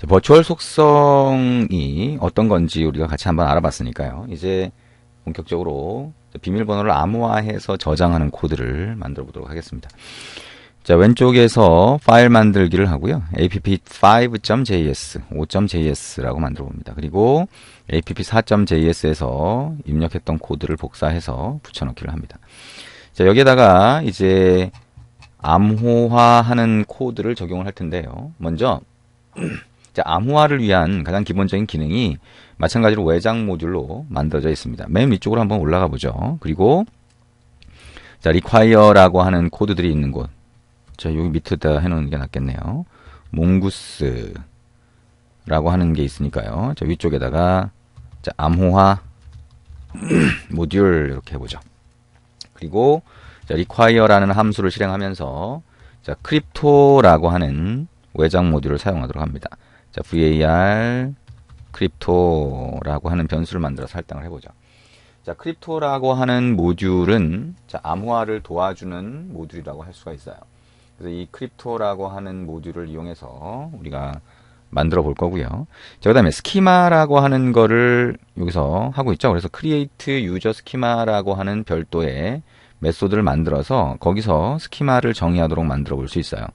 버추얼 속성이 어떤 건지 우리가 같이 한번 알아봤으니까요. 이제 본격적으로 비밀번호를 암호화해서 저장하는 코드를 만들어 보도록 하겠습니다. 자, 왼쪽에서 파일 만들기를 하고요. app5.js, 5.js라고 만들어 봅니다. 그리고 app4.js에서 입력했던 코드를 복사해서 붙여넣기를 합니다. 자, 여기에다가 이제 암호화하는 코드를 적용을 할 텐데요. 먼저 자, 암호화를 위한 가장 기본적인 기능이 마찬가지로 외장 모듈로 만들어져 있습니다. 맨 위쪽으로 한번 올라가 보죠. 그리고 자, require라고 하는 코드들이 있는 곳. 자, 여기 밑에다 해놓는 게 낫겠네요. 몽구스라고 하는 게 있으니까요. 자, 위쪽에다가 자, 암호화 모듈 이렇게 해보죠. 그리고 자, require라는 함수를 실행하면서 자, 크립토라고 하는 외장 모듈을 사용하도록 합니다. 자, var 크립토라고 하는 변수를 만들어서 할당을 해보죠. 자, 크립토라고 하는 모듈은 자, 암호화를 도와주는 모듈이라고 할 수가 있어요. 그래서 이 크립토라고 하는 모듈을 이용해서 우리가 만들어 볼 거고요. 자, 그 다음에 스키마라고 하는 거를 여기서 하고 있죠. 그래서 create user schema라고 하는 별도의 메소드를 만들어서 거기서 스키마를 정의하도록 만들어 볼 수 있어요.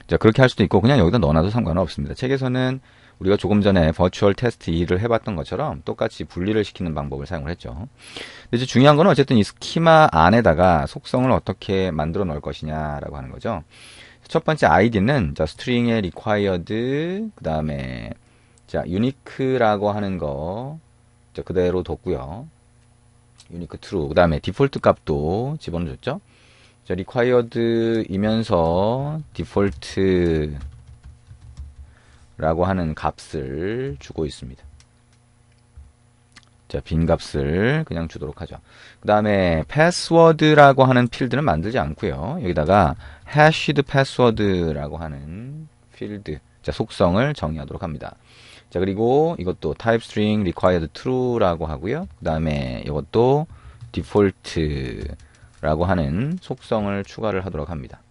자, 그렇게 할 수도 있고 그냥 여기다 넣어놔도 상관은 없습니다. 책에서는 우리가 조금 전에 버추얼 테스트 2를 해봤던 것처럼 똑같이 분리를 시키는 방법을 사용을 했죠. 근데 이제 중요한 건 어쨌든 이 스키마 안에다가 속성을 어떻게 만들어 넣을 것이냐라고 하는 거죠. 첫 번째 아이디는 자, 스트링의 required, 그 다음에 자, unique라고 하는 거 자, 그대로 뒀고요. unique true, 그 다음에 디폴트 값도 집어넣었죠. 자, required이면서 디폴트라고 하는 값을 주고 있습니다. 자, 빈 값을 그냥 주도록 하죠. 그 다음에 password라고 하는 필드는 만들지 않고요. 여기다가 hashed password라고 하는 필드, 자, 속성을 정의하도록 합니다. 자, 그리고 이것도 type string required true라고 하고요. 그 다음에 이것도 default라고 하는 속성을 추가를 하도록 합니다.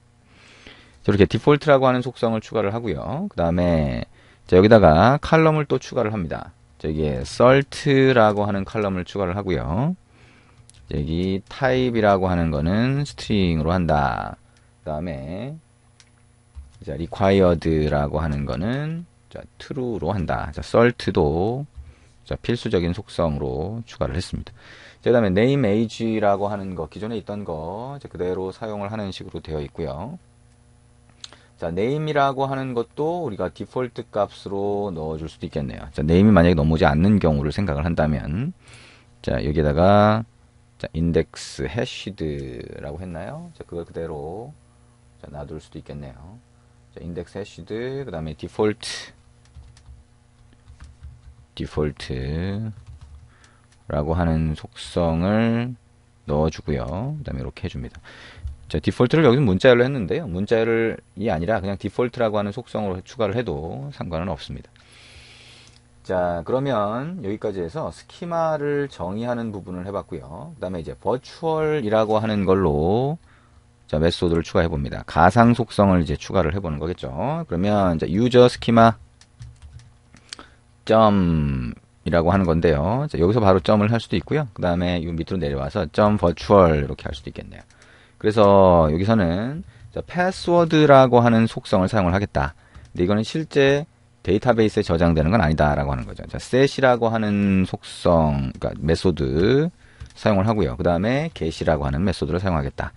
이렇게 디폴트라고 하는 속성을 추가를 하고요. 그 다음에 여기다가 칼럼을 또 추가를 합니다. 여기에 salt라고 하는 칼럼을 추가를 하고요. 여기 type이라고 하는 거는 string으로 한다. 그 다음에 required라고 하는 거는 true로 한다. salt도 필수적인 속성으로 추가를 했습니다. 그 다음에 name age라고 하는 거, 기존에 있던 거 그대로 사용을 하는 식으로 되어 있고요. 자, name이라고 하는 것도 우리가 디폴트 값으로 넣어줄 수도 있겠네요. 자, name이 만약에 넘어오지 않는 경우를 생각을 한다면, 자, 여기에다가, 자, index hashed라고 했나요? 자, 그걸 그대로, 자, 놔둘 수도 있겠네요. 자, index hashed, 그 다음에 default라고 하는 속성을 넣어주고요. 그 다음에 이렇게 해줍니다. 자, 디폴트를 여기서 문자열로 했는데요. 문자열이 아니라 그냥 디폴트라고 하는 속성으로 추가를 해도 상관은 없습니다. 자, 그러면 여기까지 해서 스키마를 정의하는 부분을 해봤고요. 그 다음에 이제 버추얼이라고 하는 걸로 자, 메소드를 추가해 봅니다. 가상 속성을 이제 추가를 해보는 거겠죠. 그러면 자, user schema 점이라고 하는 건데요. 자, 여기서 바로 점을 할 수도 있고요. 그 다음에 이 밑으로 내려와서 점 virtual 이렇게 할 수도 있겠네요. 그래서 여기서는 패스워드라고 하는 속성을 사용을 하겠다. 근데 이거는 실제 데이터베이스에 저장되는 건 아니다라고 하는 거죠. 자, set이라고 하는 속성, 그러니까 메소드 사용을 하고요. 그 다음에 get이라고 하는 메소드를 사용하겠다.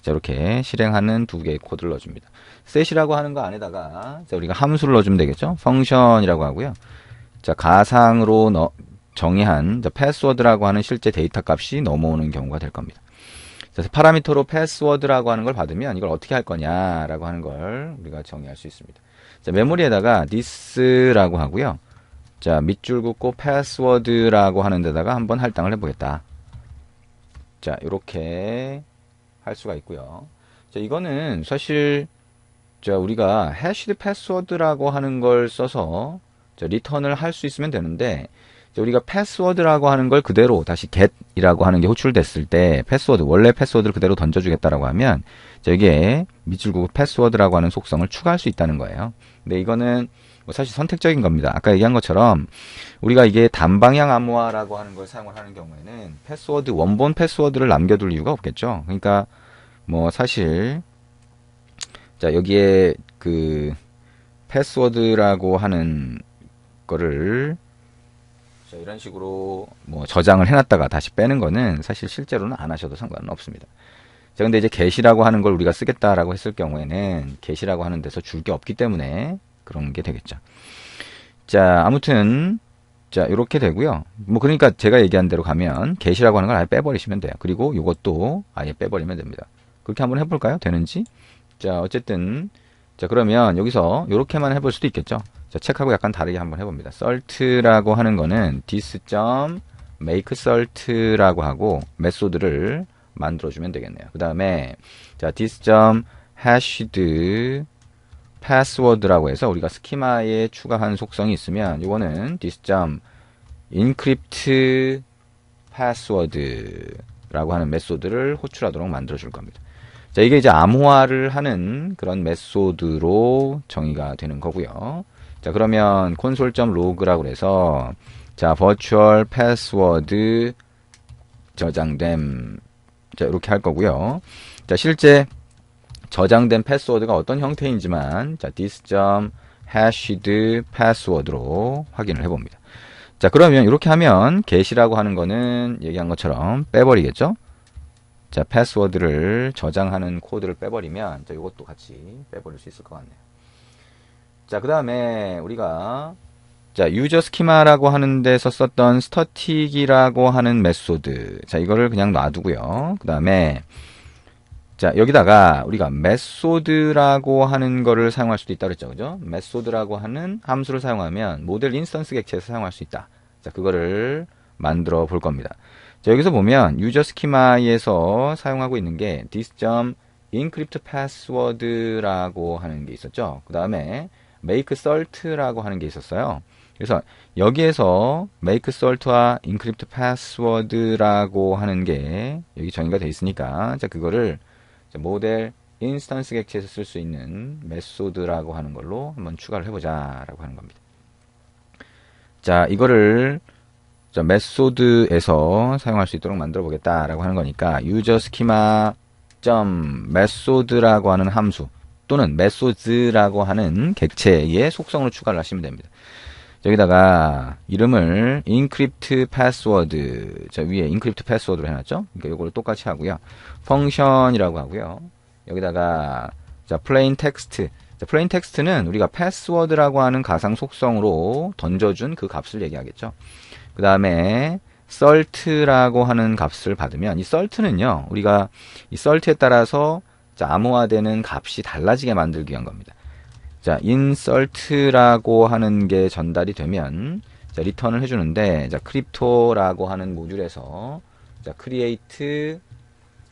자, 이렇게 실행하는 두 개의 코드를 넣어줍니다. set이라고 하는 거 안에다가 자, 우리가 함수를 넣어주면 되겠죠. function이라고 하고요. 자, 가상으로 정의한 패스워드라고 하는 실제 데이터 값이 넘어오는 경우가 될 겁니다. 그래서 파라미터로 패스워드라고 하는 걸 받으면 이걸 어떻게 할 거냐라고 하는 걸 우리가 정의할 수 있습니다. 자, 메모리에다가 this라고 하고요. 자, 밑줄 긋고 패스워드라고 하는 데다가 한번 할당을 해보겠다. 자, 이렇게 할 수가 있고요. 자, 이거는 사실 자, 우리가 hashed 패스워드라고 하는 걸 써서 자, 리턴을 할 수 있으면 되는데 우리가 패스워드라고 하는 걸 그대로 다시 get이라고 하는 게 호출됐을 때 패스워드, 원래 패스워드를 그대로 던져주겠다라고 하면 여기에 밑줄 긋고 패스워드라고 하는 속성을 추가할 수 있다는 거예요. 근데 이거는 뭐 사실 선택적인 겁니다. 아까 얘기한 것처럼 우리가 이게 단방향 암호화라고 하는 걸 사용을 하는 경우에는 패스워드, 원본 패스워드를 남겨둘 이유가 없겠죠. 그러니까 뭐 사실 자 여기에 그 패스워드라고 하는 거를 자, 이런 식으로 뭐 저장을 해놨다가 다시 빼는 거는 사실 실제로는 안 하셔도 상관은 없습니다. 자, 근데 이제 get이라고 하는 걸 우리가 쓰겠다라고 했을 경우에는 get이라고 하는 데서 줄 게 없기 때문에 그런 게 되겠죠. 자, 아무튼 자, 이렇게 되고요. 뭐 그러니까 제가 얘기한 대로 가면 get이라고 하는 걸 아예 빼버리시면 돼요. 그리고 이것도 아예 빼버리면 됩니다. 그렇게 한번 해볼까요? 되는지? 자, 어쨌든 자, 그러면 여기서 이렇게만 해볼 수도 있겠죠. 자, 책하고 약간 다르게 한번 해봅니다. salt라고 하는 거는 this.makesalt라고 하고 메소드를 만들어주면 되겠네요. 그 다음에 자, this.hashed password라고 해서 우리가 스키마에 추가한 속성이 있으면 이거는 this.encrypt password라고 하는 메소드를 호출하도록 만들어줄 겁니다. 자, 이게 이제 암호화를 하는 그런 메소드로 정의가 되는 거고요. 자, 그러면 console.log라고 해서 자, virtual password 저장됨. 자, 이렇게 할 거고요. 자, 실제 저장된 패스워드가 어떤 형태인지만 자, this.hashed password로 확인을 해봅니다. 자, 그러면 이렇게 하면 get이라고 하는 거는 얘기한 것처럼 빼버리겠죠? 자, 패스워드를 저장하는 코드를 빼버리면 자, 이것도 같이 빼버릴 수 있을 것 같네요. 자, 그 다음에 우리가 자, 유저 스키마라고 하는 데서 썼던 static이라고 하는 메소드. 자, 이거를 그냥 놔두고요. 그 다음에 자, 여기다가 우리가 메소드라고 하는 거를 사용할 수도 있다 그랬죠. 그죠? 메소드라고 하는 함수를 사용하면 모델 인스턴스 객체에서 사용할 수 있다. 자, 그거를 만들어 볼 겁니다. 자, 여기서 보면 유저 스키마에서 사용하고 있는 게 this.encrypt password라고 하는 게 있었죠. 그 다음에 make salt라고 하는 게 있었어요. 그래서 여기에서 make salt와 encrypt password라고 하는 게 여기 정의가 되어 있으니까 자, 그거를 모델 인스턴스 객체에서 쓸 수 있는 메소드라고 하는 걸로 한번 추가를 해보자 라고 하는 겁니다. 자, 이거를 자, 메소드에서 사용할 수 있도록 만들어 보겠다 라고 하는 거니까 user schema method라고 하는 함수 또는 methods라고 하는 객체의 속성으로 추가를 하시면 됩니다. 여기다가 이름을 encrypt password 자, 위에 encrypt password로 해놨죠. 그러니까 이걸 똑같이 하고요. function이라고 하고요. 여기다가 자, plain text 자, plain text는 우리가 password라고 하는 가상 속성으로 던져준 그 값을 얘기하겠죠. 그 다음에 salt라고 하는 값을 받으면 이 salt는요 우리가 이 salt에 따라서 자, 암호화되는 값이 달라지게 만들기 위한 겁니다. 자, insert라고 하는 게 전달이 되면 자, 리턴을 해주는데 자, crypto라고 하는 모듈에서 자, create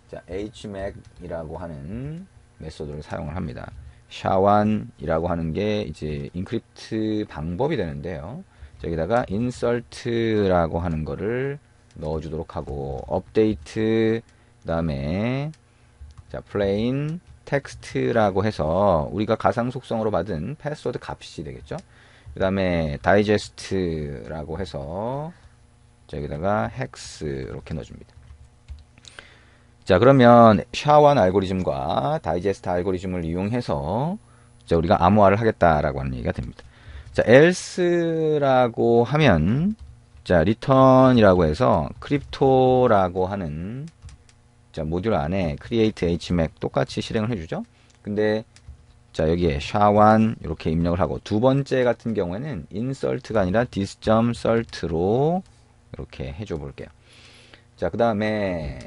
자, hmac이라고 하는 메소드를 사용을 합니다. sha1이라고 하는 게 이제 인크립트 방법이 되는데요. 자, 여기다가 insert라고 하는 거를 넣어주도록 하고 update 그다음에 자, plain 텍스트라고 해서 우리가 가상 속성으로 받은 패스워드 값이 되겠죠. 그 다음에 다이제스트라고 해서 여기다가 헥스 이렇게 넣어줍니다. 자, 그러면 샤완 알고리즘과 다이제스트 알고리즘을 이용해서 자, 우리가 암호화를 하겠다라고 하는 얘기가 됩니다. 자, else라고 하면 자, return이라고 해서 크립토라고 하는 자, 모듈 안에 create hmac 똑같이 실행을 해주죠. 근데 자, 여기에 sha1 이렇게 입력을 하고 두 번째 같은 경우에는 insert가 아니라 this.salt로 이렇게 해줘 볼게요. 자, 그 다음에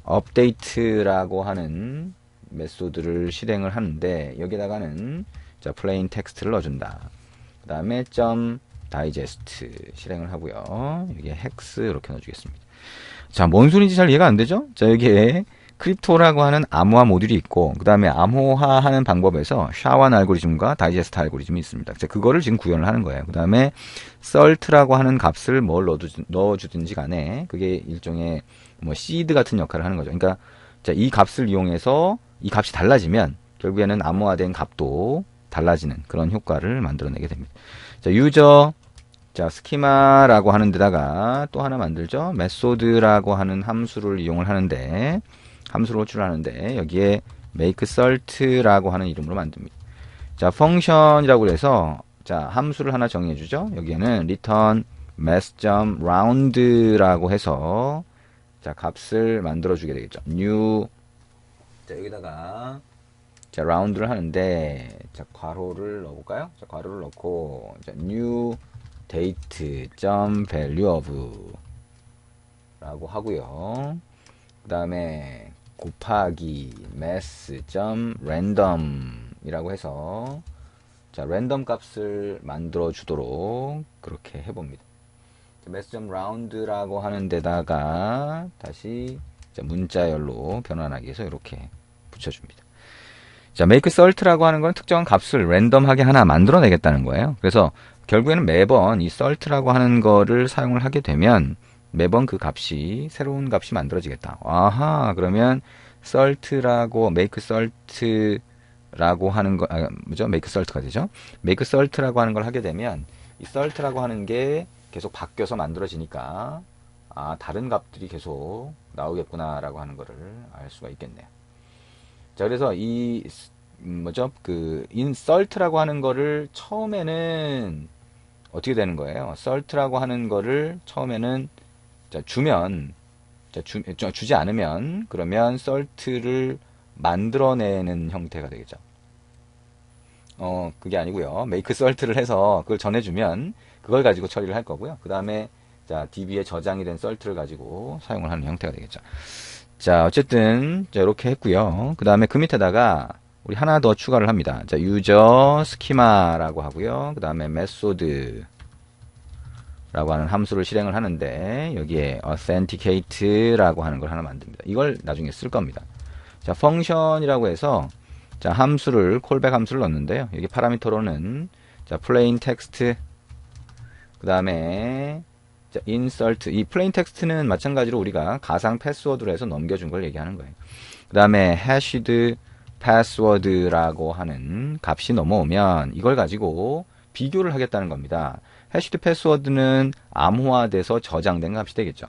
.update라고 하는 메소드를 실행을 하는데 여기다가는 자, plain 텍스트를 넣어준다. 그 다음에 .digest 실행을 하고요. 여기에 hex 이렇게 넣어주겠습니다. 자, 뭔 소리인지 잘 이해가 안 되죠? 자, 여기에 크립토라고 하는 암호화 모듈이 있고 그 다음에 암호화하는 방법에서 샤완 알고리즘과 다이제스트 알고리즘이 있습니다. 자, 그거를 지금 구현을 하는 거예요. 그 다음에 salt라고 하는 값을 뭘 넣어주든지 간에 그게 일종의 뭐 seed 같은 역할을 하는 거죠. 그러니까 자, 이 값을 이용해서 이 값이 달라지면 결국에는 암호화된 값도 달라지는 그런 효과를 만들어내게 됩니다. 자, 유저, 자, 스키마라고 하는 데다가 또 하나 만들죠. 메소드라고 하는 함수를 이용을 하는데, 함수를 호출하는데, 여기에 make cert라고 하는 이름으로 만듭니다. 자, 펑션이라고 해서, 자, 함수를 하나 정의해 주죠. 여기에는 return mass.round라고 해서, 자, ገብ을 만들어 주게 되겠죠. new, 자, 여기다가, 자, round를 하는데, 자, 괄호를 넣어볼까요? 자, 괄호를 넣고, 자, new date value of 라고 하고요. 그 다음에 곱하기 mass random 이라고 해서 자, 랜덤 값을 만들어 주도록 그렇게 해봅니다. mass round라고 하는 데다가 다시 문자열로 변환하기 위해서 이렇게 붙여줍니다. 자, make cert라고 하는 건 특정한 값을 랜덤하게 하나 만들어내겠다는 거예요. 그래서 결국에는 매번 이 cert라고 하는 거를 사용을 하게 되면 매번 그 값이 새로운 값이 만들어지겠다. 아하, 그러면 cert라고 make cert라고 하는 거 뭐죠? make cert가 되죠. make cert라고 하는 걸 하게 되면 이 cert라고 하는 게 계속 바뀌어서 만들어지니까 아, 다른 값들이 계속 나오겠구나라고 하는 거를 알 수가 있겠네요. 자, 그래서 이 뭐죠? 그 insert라고 하는 거를 처음에는 어떻게 되는 거예요? cert라고 하는 거를 처음에는 자, 주면 자, 주지 않으면 그러면 cert를 만들어내는 형태가 되겠죠. 그게 아니고요. make cert를 해서 그걸 전해주면 그걸 가지고 처리를 할 거고요. 그 다음에 자, DB에 저장이 된 cert를 가지고 사용을 하는 형태가 되겠죠. 자, 어쨌든 자, 이렇게 했고요. 그 다음에 그 밑에다가 우리 하나 더 추가를 합니다. 자, user schema라고 하고요. 그 다음에 method 라고 하는 함수를 실행을 하는데 여기에 authenticate라고 하는 걸 하나 만듭니다. 이걸 나중에 쓸 겁니다. 자, function이라고 해서 자, 함수를 callback 함수를 넣는데요. 여기 파라미터로는 자, plain text 그 다음에 자, insert 이 plain text는 마찬가지로 우리가 가상 패스워드로 해서 넘겨준 걸 얘기하는 거예요. 그 다음에 hashed password라고 하는 값이 넘어오면 이걸 가지고 비교를 하겠다는 겁니다. hashed password는 암호화돼서 저장된 값이 되겠죠.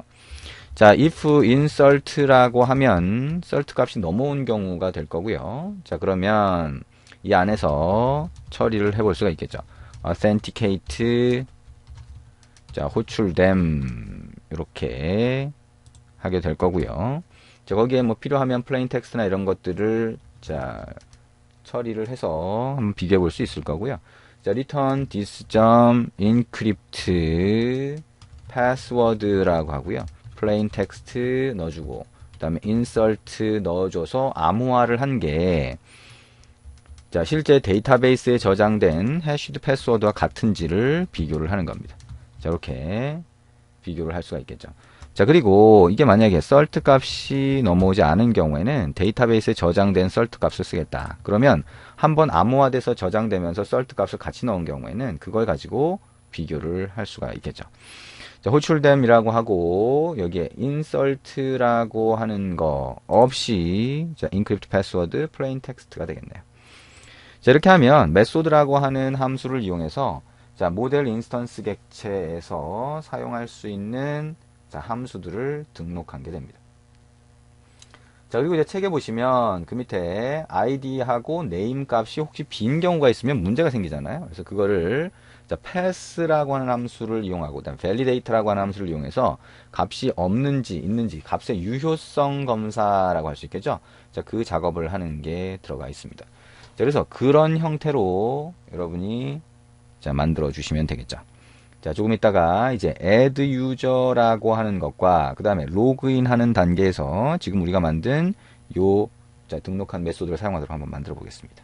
자, if insert라고 하면 cert 값이 넘어온 경우가 될 거고요. 자, 그러면 이 안에서 처리를 해볼 수가 있겠죠. authenticate 자, 호출됨 이렇게 하게 될 거고요. 자, 거기에 뭐 필요하면 plain text나 이런 것들을 자, 처리를 해서 한번 비교해 볼 수 있을 거고요. 자, return this.encrypt password라고 하고요. plain text 넣어주고, 그 다음에 insert 넣어줘서 암호화를 한 게, 자, 실제 데이터베이스에 저장된 hashed 패스워드와 같은지를 비교를 하는 겁니다. 자, 이렇게 비교를 할 수가 있겠죠. 자, 그리고 이게 만약에 cert 값이 넘어오지 않은 경우에는 데이터베이스에 저장된 cert 값을 쓰겠다. 그러면 한번 암호화돼서 저장되면서 cert 값을 같이 넣은 경우에는 그걸 가지고 비교를 할 수가 있겠죠. 자, 호출됨이라고 하고 여기에 insert라고 하는 거 없이 자, encrypt password plain text가 되겠네요. 자, 이렇게 하면 method라고 하는 함수를 이용해서 자, 모델 인스턴스 객체에서 사용할 수 있는 자, 함수들을 등록한 게 됩니다. 자, 그리고 이제 책에 보시면 그 밑에 id하고 name 값이 혹시 빈 경우가 있으면 문제가 생기잖아요. 그래서 그거를 자, pass라고 하는 함수를 이용하고 그다음에 validate라고 하는 함수를 이용해서 값이 없는지 있는지 값의 유효성 검사라고 할 수 있겠죠. 자, 그 작업을 하는 게 들어가 있습니다. 자, 그래서 그런 형태로 여러분이 자, 만들어 주시면 되겠죠. 자, 조금 있다가 이제 add user라고 하는 것과 그 다음에 로그인 하는 단계에서 지금 우리가 만든 요 자, 등록한 메소드를 사용하도록 한번 만들어 보겠습니다.